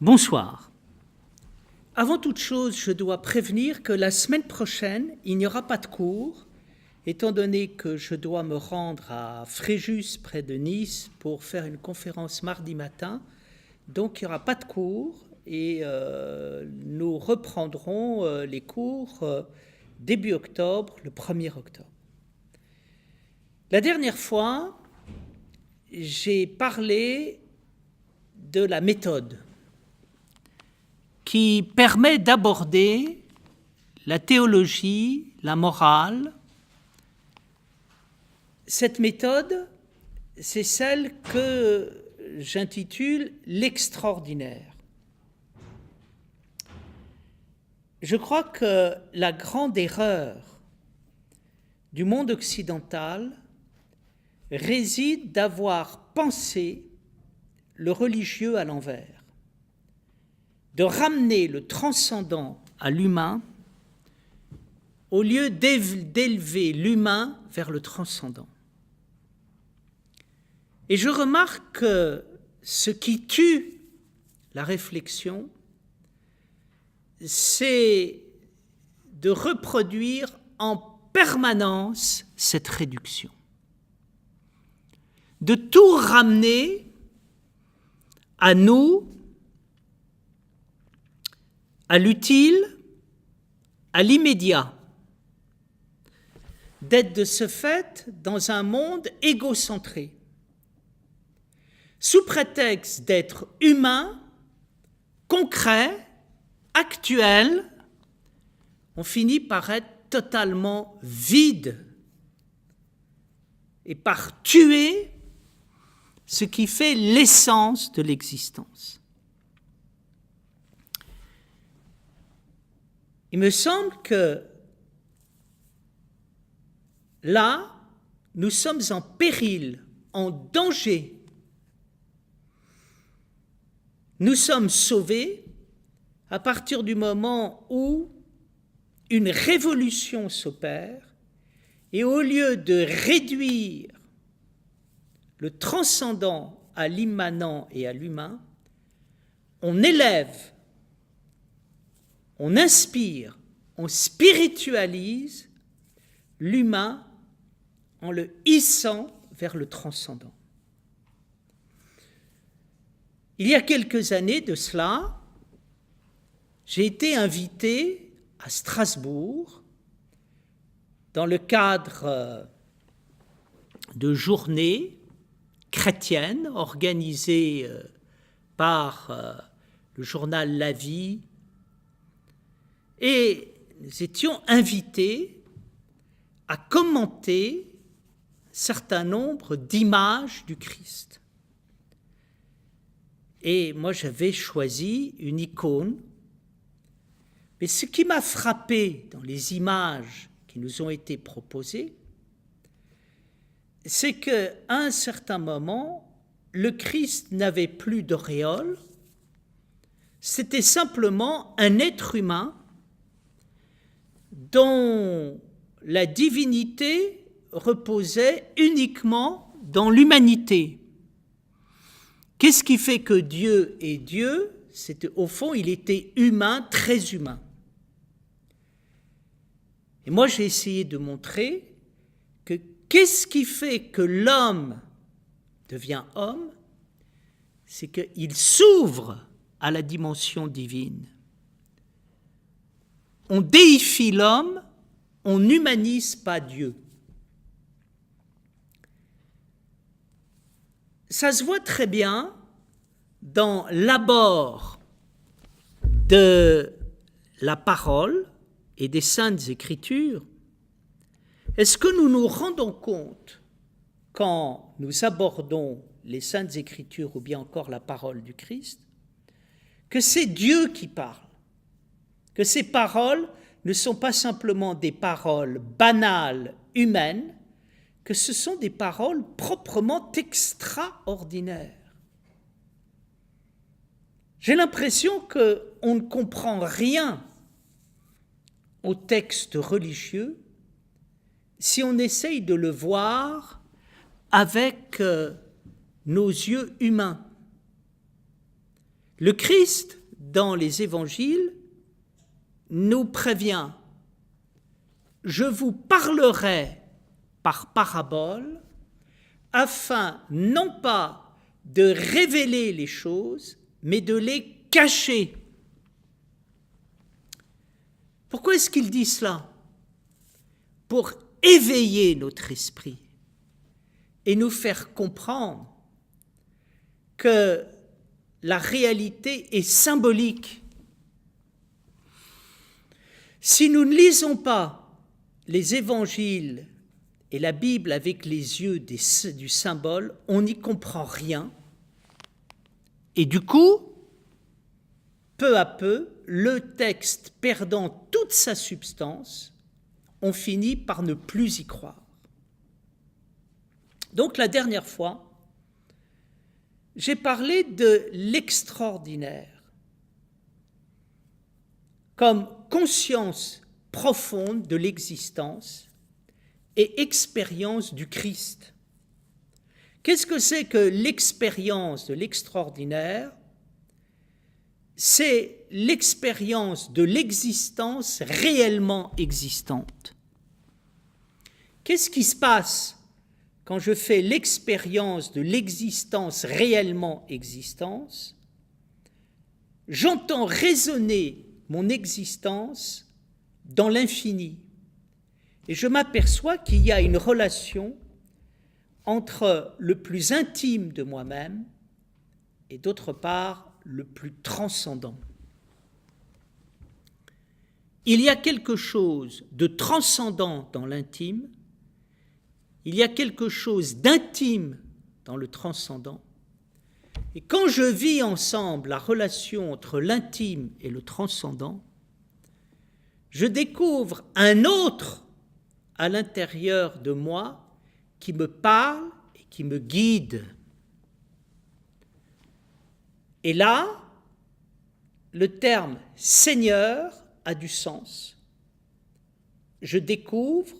Bonsoir. Avant toute chose, je dois prévenir que la semaine prochaine, il n'y aura pas de cours, étant donné que je dois me rendre à Fréjus, près de Nice, pour faire une conférence mardi matin. Donc, il n'y aura pas de cours et nous reprendrons les cours début octobre, le 1er octobre. La dernière fois, j'ai parlé de la méthode qui permet d'aborder la théologie, la morale. Cette méthode, c'est celle que j'intitule l'extraordinaire. Je crois que la grande erreur du monde occidental réside d'avoir pensé le religieux à l'envers, de ramener le transcendant à l'humain au lieu d'élever l'humain vers le transcendant. Et je remarque que ce qui tue la réflexion, c'est de reproduire en permanence cette réduction, de tout ramener à nous, à l'utile, à l'immédiat, d'être de ce fait dans un monde égocentré, sous prétexte d'être humain, concret, actuel, on finit par être totalement vide et par tuer ce qui fait l'essence de l'existence. Il me semble que là, nous sommes en péril, en danger. Nous sommes sauvés à partir du moment où une révolution s'opère et au lieu de réduire le transcendant à l'immanent et à l'humain, on élève, on inspire, on spiritualise l'humain en le hissant vers le transcendant. Il y a quelques années de cela, j'ai été invité à Strasbourg dans le cadre de journées chrétiennes organisées par le journal La Vie, et nous étions invités à commenter un certain nombre d'images du Christ. Et moi, j'avais choisi une icône. Mais ce qui m'a frappé dans les images qui nous ont été proposées, c'est qu'à un certain moment, le Christ n'avait plus d'auréole, c'était simplement un être humain dont la divinité reposait uniquement dans l'humanité. Qu'est-ce qui fait que Dieu est Dieu ? C'était, au fond, il était humain, très humain. Et moi, j'ai essayé de montrer que qu'est-ce qui fait que l'homme devient homme ? C'est qu'il s'ouvre à la dimension divine. On déifie l'homme, on n'humanise pas Dieu. Ça se voit très bien dans l'abord de la parole et des Saintes Écritures. Est-ce que nous nous rendons compte, quand nous abordons les Saintes Écritures ou bien encore la parole du Christ, que c'est Dieu qui parle, que ces paroles ne sont pas simplement des paroles banales, humaines, que ce sont des paroles proprement extraordinaires. J'ai l'impression qu'on ne comprend rien au texte religieux si on essaye de le voir avec nos yeux humains. Le Christ, dans les évangiles, nous prévient: je vous parlerai par parabole, afin non pas de révéler les choses, mais de les cacher. Pourquoi est-ce qu'il dit cela? Pour éveiller notre esprit et nous faire comprendre que la réalité est symbolique. Si nous ne lisons pas les évangiles et la Bible avec les yeux du symbole, on n'y comprend rien. Et du coup, peu à peu, le texte perdant toute sa substance, on finit par ne plus y croire. Donc la dernière fois, j'ai parlé de l'extraordinaire comme conscience profonde de l'existence et expérience du Christ. Qu'est-ce que c'est que l'expérience de l'extraordinaire? C'est l'expérience de l'existence réellement existante. Qu'est-ce qui se passe quand je fais l'expérience de l'existence réellement existence? J'entends résonner mon existence dans l'infini. Et je m'aperçois qu'il y a une relation entre le plus intime de moi-même et d'autre part le plus transcendant. Il y a quelque chose de transcendant dans l'intime, il y a quelque chose d'intime dans le transcendant. Et quand je vis ensemble la relation entre l'intime et le transcendant, je découvre un autre à l'intérieur de moi qui me parle et qui me guide. Et là, le terme Seigneur a du sens. Je découvre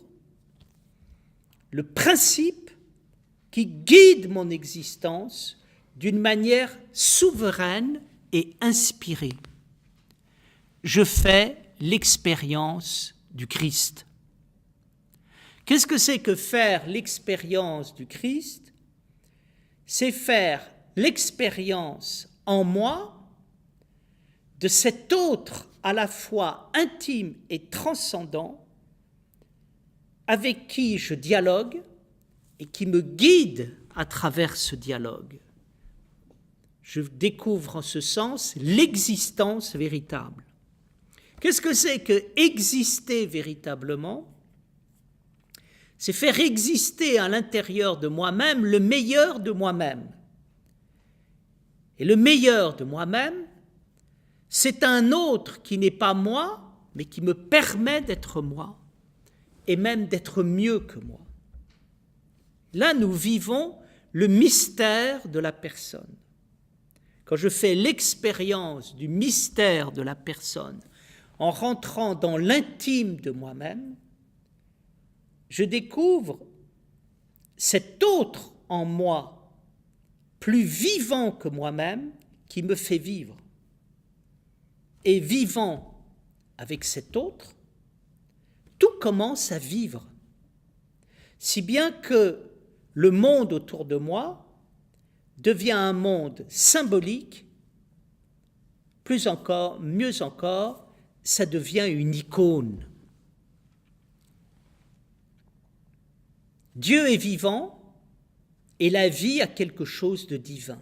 le principe qui guide mon existence d'une manière souveraine et inspirée. Je fais l'expérience du Christ. Qu'est-ce que c'est que faire l'expérience du Christ? C'est faire l'expérience en moi de cet autre à la fois intime et transcendant avec qui je dialogue et qui me guide à travers ce dialogue. Je découvre en ce sens l'existence véritable. Qu'est-ce que c'est que exister véritablement? C'est faire exister à l'intérieur de moi-même le meilleur de moi-même. Et le meilleur de moi-même, c'est un autre qui n'est pas moi, mais qui me permet d'être moi, et même d'être mieux que moi. Là, nous vivons le mystère de la personne. Quand je fais l'expérience du mystère de la personne, en rentrant dans l'intime de moi-même, je découvre cet autre en moi, plus vivant que moi-même, qui me fait vivre. Et vivant avec cet autre, tout commence à vivre. Si bien que le monde autour de moi devient un monde symbolique, plus encore, mieux encore, ça devient une icône. Dieu est vivant et la vie a quelque chose de divin.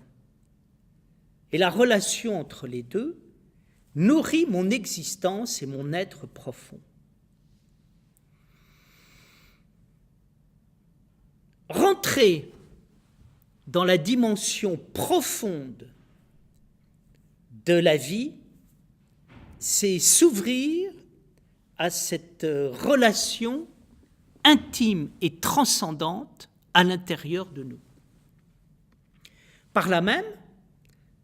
Et la relation entre les deux nourrit mon existence et mon être profond. Rentrer dans la dimension profonde de la vie, c'est s'ouvrir à cette relation intime et transcendante à l'intérieur de nous. Par là même,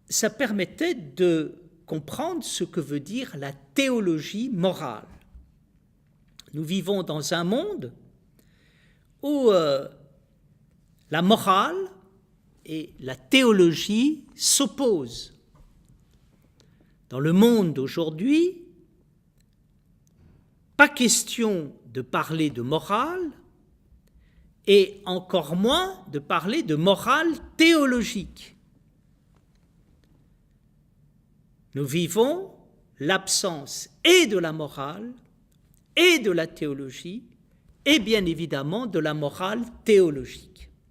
ça permettait de comprendre ce que veut dire la théologie morale. Nous vivons dans un monde où la morale et la théologie s'opposent. Dans le monde d'aujourd'hui, pas question de parler de morale et encore moins de parler de morale théologique. Nous vivons l'absence et de la morale et de la théologie et bien évidemment de la morale théologique.